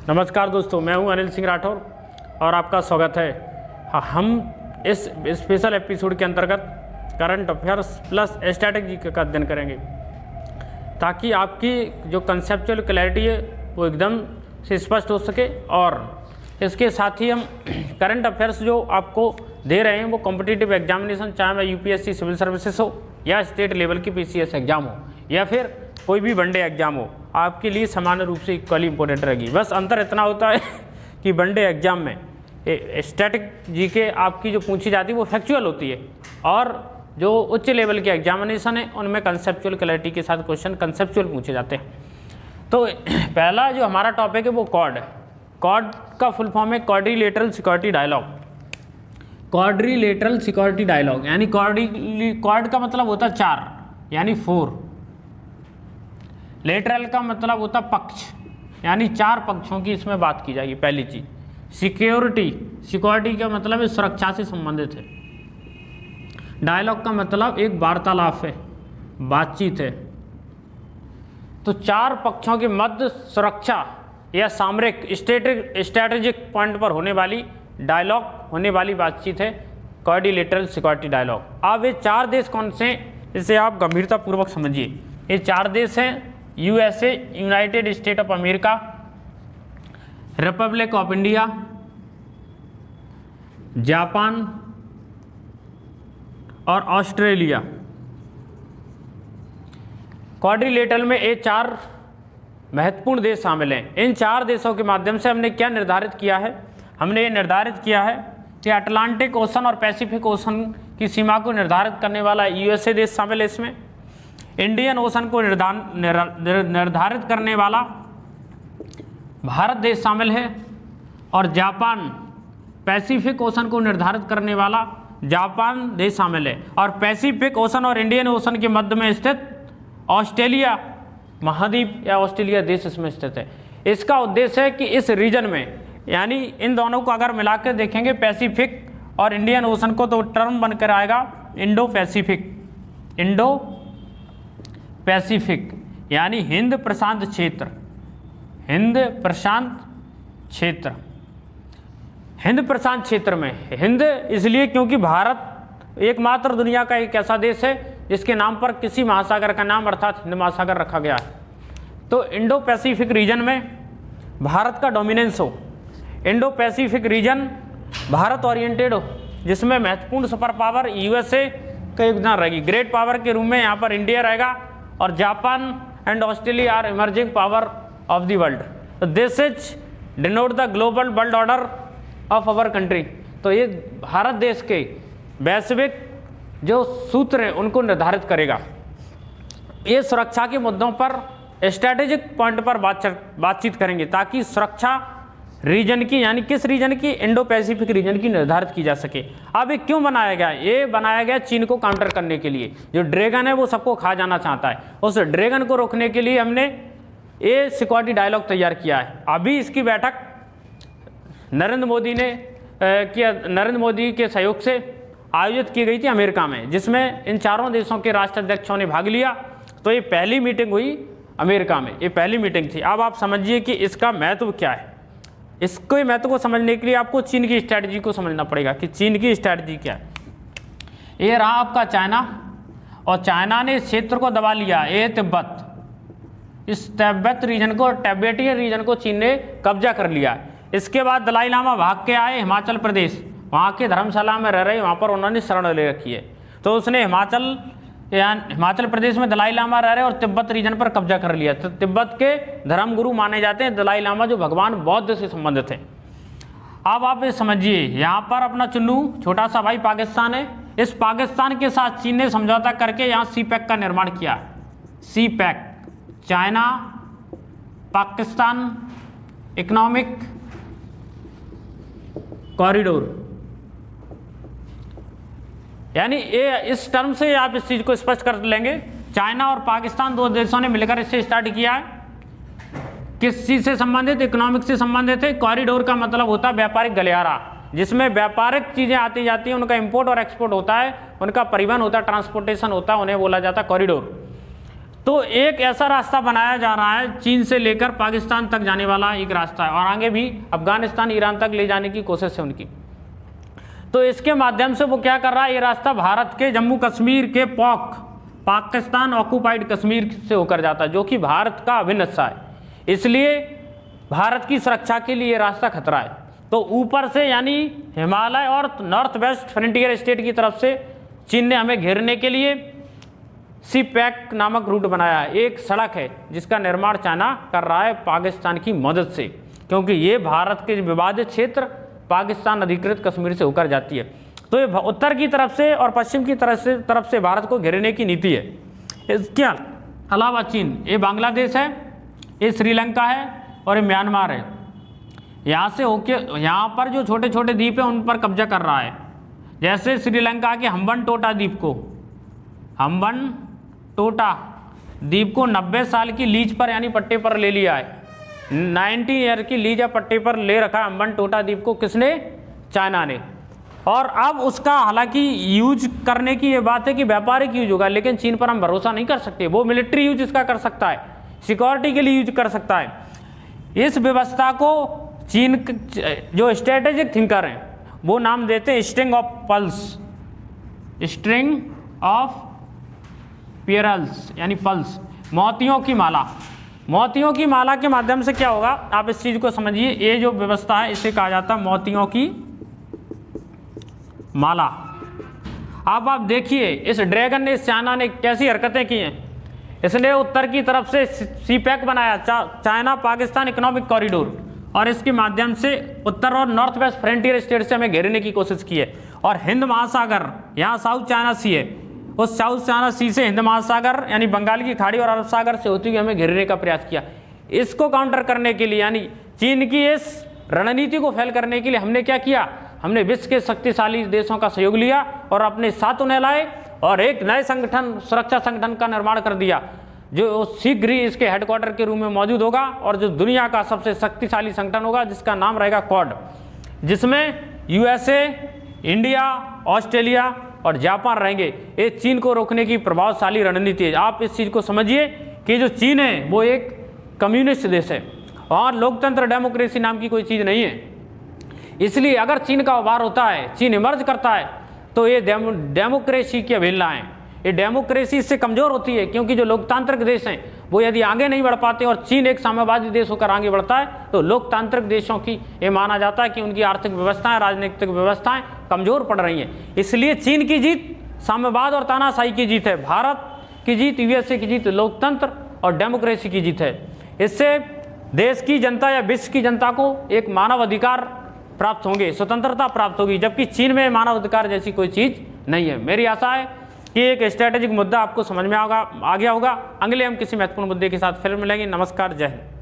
नमस्कार दोस्तों, मैं हूं अनिल सिंह राठौर और आपका स्वागत है। हम इस स्पेशल एपिसोड के अंतर्गत करंट अफेयर्स प्लस स्ट्रैटेजी का अध्ययन करेंगे ताकि आपकी जो कंसेप्चुअल क्लैरिटी है वो एकदम से स्पष्ट हो सके। और इसके साथ ही हम करंट अफेयर्स जो आपको दे रहे हैं वो कॉम्पिटिटिव एग्जामिनेशन, चाहे वह यूपीएससी सिविल सर्विसेज हो या स्टेट लेवल की पीसीएस एग्जाम हो या फिर कोई भी वनडे एग्जाम हो, आपके लिए सामान्य रूप से इक्वली इंपॉर्टेंट रहेगी। बस अंतर इतना होता है कि वनडे एग्जाम में स्टैटिक जीके आपकी जो पूछी जाती है वो फैक्चुअल होती है और जो उच्च लेवल के एग्जामिनेशन है उनमें कंसेप्चुअल क्लैरिटी के साथ क्वेश्चन कंसेप्चुअल पूछे जाते हैं। तो पहला जो हमारा टॉपिक है वो कॉर्ड है। कॉर्ड का फुल फॉर्म है quadrilateral security dialogue. Quadrilateral security dialogue यानी कॉर्ड का मतलब होता है चार यानी 4। लेटरल का मतलब होता पक्ष यानी चार पक्षों की इसमें बात की जाएगी। पहली चीज सिक्योरिटी का मतलब है सुरक्षा से संबंधित है। डायलॉग का मतलब एक वार्तालाप है, बातचीत है। तो चार पक्षों के मध्य सुरक्षा या सामरिक स्ट्रेटेजिक पॉइंट पर होने वाली डायलॉग होने वाली बातचीत है क्वाड्रिलेटरल सिक्योरिटी डायलॉग। अब ये चार देश कौन से हैं इसे आप गंभीरतापूर्वक समझिए। ये चार देश हैं USA, United state of America, Republic of India, Japan और ऑस्ट्रेलिया। क्वाड्रिलेटरल में ये चार महत्वपूर्ण देश शामिल हैं। इन चार देशों के माध्यम से हमने क्या निर्धारित किया है? हमने ये निर्धारित किया है कि अटलांटिक ओशन और पैसिफिक ओशन की सीमा को निर्धारित करने वाला यूएसए देश शामिल है। इसमें इंडियन ओशन को निर्धारित करने वाला भारत देश शामिल है और जापान, पैसिफिक ओशन को निर्धारित करने वाला जापान देश शामिल है। और पैसिफिक ओशन और इंडियन ओशन के मध्य में स्थित ऑस्ट्रेलिया महाद्वीप या ऑस्ट्रेलिया देश इसमें स्थित है। इसका उद्देश्य है कि इस रीजन में यानी इन दोनों को अगर मिलाकर देखेंगे पैसिफिक और इंडियन ओशन को, तो टर्म बनकर आएगा इंडो पैसिफिक यानी हिंद प्रशांत क्षेत्र। हिंद प्रशांत क्षेत्र में हिंद इसलिए क्योंकि भारत एकमात्र दुनिया का एक ऐसा देश है जिसके नाम पर किसी महासागर का नाम अर्थात हिंद महासागर रखा गया है। तो इंडो पैसिफिक रीजन में भारत का डोमिनेंस हो, Indo Pacific region Bharat oriented हो, जिसमें महत्वपूर्ण सुपर पावर यूएसए का योगदान रहेगी। ग्रेट पावर के रूप में यहाँ पर इंडिया रहेगा और Japan and Australia are emerging power of the world. This is denote the global world order of our country. तो ये भारत देश के वैश्विक जो सूत्र हैं उनको निर्धारित करेगा। ये सुरक्षा के मुद्दों पर स्ट्रैटेजिक पॉइंट पर बातचीत करेंगे ताकि सुरक्षा रीजन की यानी किस रीजन की, इंडो पैसिफिक रीजन की निर्धारित की जा सके। अब ये क्यों बनाया गया? ये बनाया गया चीन को काउंटर करने के लिए। जो ड्रैगन है वो सबको खा जाना चाहता है, उस ड्रैगन को रोकने के लिए हमने ये सिक्योरिटी डायलॉग तैयार किया है। अभी इसकी बैठक नरेंद्र मोदी के सहयोग से आयोजित की गई थी अमेरिका में, जिसमें इन चारों देशों के राष्ट्राध्यक्षों ने भाग लिया। तो ये पहली मीटिंग हुई अमेरिका में, ये पहली मीटिंग थी। अब आप समझिए कि इसका महत्व क्या है। इसको महत्व को समझने के लिए आपको चीन की स्ट्रैटेजी को समझना पड़ेगा कि चीन की स्ट्रैटेजी क्या है। ये रहा आपका चाइना, और चाइना ने इस क्षेत्र को दबा लिया। ये तिब्बत, इस तिब्बत रीजन को, तिब्बतियन रीजन को चीन ने कब्जा कर लिया। इसके बाद दलाई लामा भाग के आए हिमाचल प्रदेश, वहाँ के धर्मशाला में रह रहे, वहाँ पर उन्होंने शरण ले रखी है। तो उसने हिमाचल प्रदेश में दलाई लामा रह रहे और तिब्बत रीजन पर कब्जा कर लिया। तो तिब्बत के धर्मगुरु माने जाते हैं दलाई लामा, जो भगवान बौद्ध से संबंधित हैं। अब आप ये समझिए, यहाँ पर अपना चुन्नू छोटा सा भाई पाकिस्तान है। इस पाकिस्तान के साथ चीन ने समझौता करके यहाँ सीपैक का निर्माण किया। CPEC, China Pakistan economic corridor, यानी ये इस टर्म से आप इस चीज को स्पष्ट कर लेंगे। चाइना और पाकिस्तान दो देशों ने मिलकर इससे स्टार्ट किया है। किस चीज से संबंधित? इकोनॉमिक से संबंधित है। कॉरिडोर का मतलब होता है व्यापारिक गलियारा, जिसमें व्यापारिक चीजें आती जाती हैं, उनका इंपोर्ट और एक्सपोर्ट होता है, उनका परिवहन होता है, ट्रांसपोर्टेशन होता है, उन्हें बोला जाता है कॉरिडोर। तो एक ऐसा रास्ता बनाया जा रहा है चीन से लेकर पाकिस्तान तक जाने वाला एक रास्ता है, और आगे भी अफगानिस्तान ईरान तक ले जाने की कोशिश है उनकी। तो इसके माध्यम से वो क्या कर रहा है, ये रास्ता भारत के जम्मू कश्मीर के पाकिस्तान ऑक्युपाइड कश्मीर से होकर जाता है, जो कि भारत का अभिन्न हिस्सा है। इसलिए भारत की सुरक्षा के लिए ये रास्ता खतरा है। तो ऊपर से यानी हिमालय और नॉर्थ वेस्ट फ्रंटियर स्टेट की तरफ से चीन ने हमें घेरने के लिए सी पैक नामक रूट बनाया है। एक सड़क है जिसका निर्माण चाइना कर रहा है पाकिस्तान की मदद से, क्योंकि ये भारत के विवादित क्षेत्र पाकिस्तान अधिकृत कश्मीर से होकर जाती है। तो ये उत्तर की तरफ से और पश्चिम की तरफ से भारत को घेरने की नीति है। इसके अलावा चीन, ये बांग्लादेश है, ये श्रीलंका है और ये म्यांमार है। यहाँ से होके यहाँ पर जो छोटे छोटे द्वीप हैं उन पर कब्जा कर रहा है। जैसे श्रीलंका के हम्बनटोटा द्वीप को 90 साल की लीज पर यानी पट्टे पर ले लिया है। 90 ईयर की लीज या पट्टे पर ले रखा है हम्बनटोटा द्वीप को। किसने? चाइना ने। और अब उसका हालांकि यूज करने की ये बात है कि व्यापारिक यूज होगा, लेकिन चीन पर हम भरोसा नहीं कर सकते। वो मिलिट्री यूज इसका कर सकता है, सिक्योरिटी के लिए यूज कर सकता है। इस व्यवस्था को चीन जो स्ट्रेटेजिक थिंकर हैं वो नाम देते हैं स्ट्रिंग ऑफ पेरल्स, यानी पल्स, मोतियों की माला। मोतियों की माला के माध्यम से क्या होगा, आप इस चीज को समझिए। ये जो व्यवस्था है इसे कहा जाता है मोतियों की माला। अब आप देखिए इस ड्रैगन ने, इस चाइना ने कैसी हरकतें की हैं। इसने उत्तर की तरफ से सी पैक बनाया, चाइना पाकिस्तान इकोनॉमिक कॉरिडोर, और इसके माध्यम से उत्तर और नॉर्थ वेस्ट फ्रंटियर स्टेट से हमें घेरने की कोशिश की है। और हिंद महासागर, यहाँ साउथ चाइना सी है, उस साउथ चाइना सी से हिंद महासागर यानी बंगाल की खाड़ी और अरब सागर से होती हुई हमें घेरने का प्रयास किया। इसको काउंटर करने के लिए यानी चीन की इस रणनीति को फैल करने के लिए हमने क्या किया, हमने विश्व के शक्तिशाली देशों का सहयोग लिया और अपने साथ उन्हें लाए और एक नए संगठन, सुरक्षा संगठन का निर्माण कर दिया, जो शीघ्र ही इसके हेडक्वार्टर के रूप में मौजूद होगा और जो दुनिया का सबसे शक्तिशाली संगठन होगा, जिसका नाम रहेगा क्वाड, जिसमें यूएसए, इंडिया, ऑस्ट्रेलिया और जापान रहेंगे। ये चीन को रोकने की प्रभावशाली रणनीति है। आप इस चीज़ को समझिए कि जो चीन है वो एक कम्युनिस्ट देश है और लोकतंत्र डेमोक्रेसी नाम की कोई चीज़ नहीं है। इसलिए अगर चीन का उभार होता है, चीन इमर्ज करता है, तो ये डेमोक्रेसी की अवहेलना है। ये डेमोक्रेसी इससे कमज़ोर होती है, क्योंकि जो लोकतांत्रिक देश हैं वो यदि आगे नहीं बढ़ पाते और चीन एक साम्यवादी देश होकर आगे बढ़ता है, तो लोकतांत्रिक देशों की ये माना जाता है कि उनकी आर्थिक व्यवस्थाएं, राजनीतिक व्यवस्थाएं कमज़ोर पड़ रही हैं। इसलिए चीन की जीत साम्यवाद और तानाशाही की जीत है, भारत की जीत, यूएसए की जीत लोकतंत्र और डेमोक्रेसी की जीत है। इससे देश की जनता या विश्व की जनता को एक मानव अधिकार प्राप्त होंगे, स्वतंत्रता प्राप्त होगी, जबकि चीन में मानव अधिकार जैसी कोई चीज़ नहीं है। मेरी आशा है कि एक स्ट्रैटेजिक मुद्दा आपको समझ में आ गया होगा। अगले हम किसी महत्वपूर्ण मुद्दे के साथ फिर मिलेंगे। नमस्कार, जय हिंद।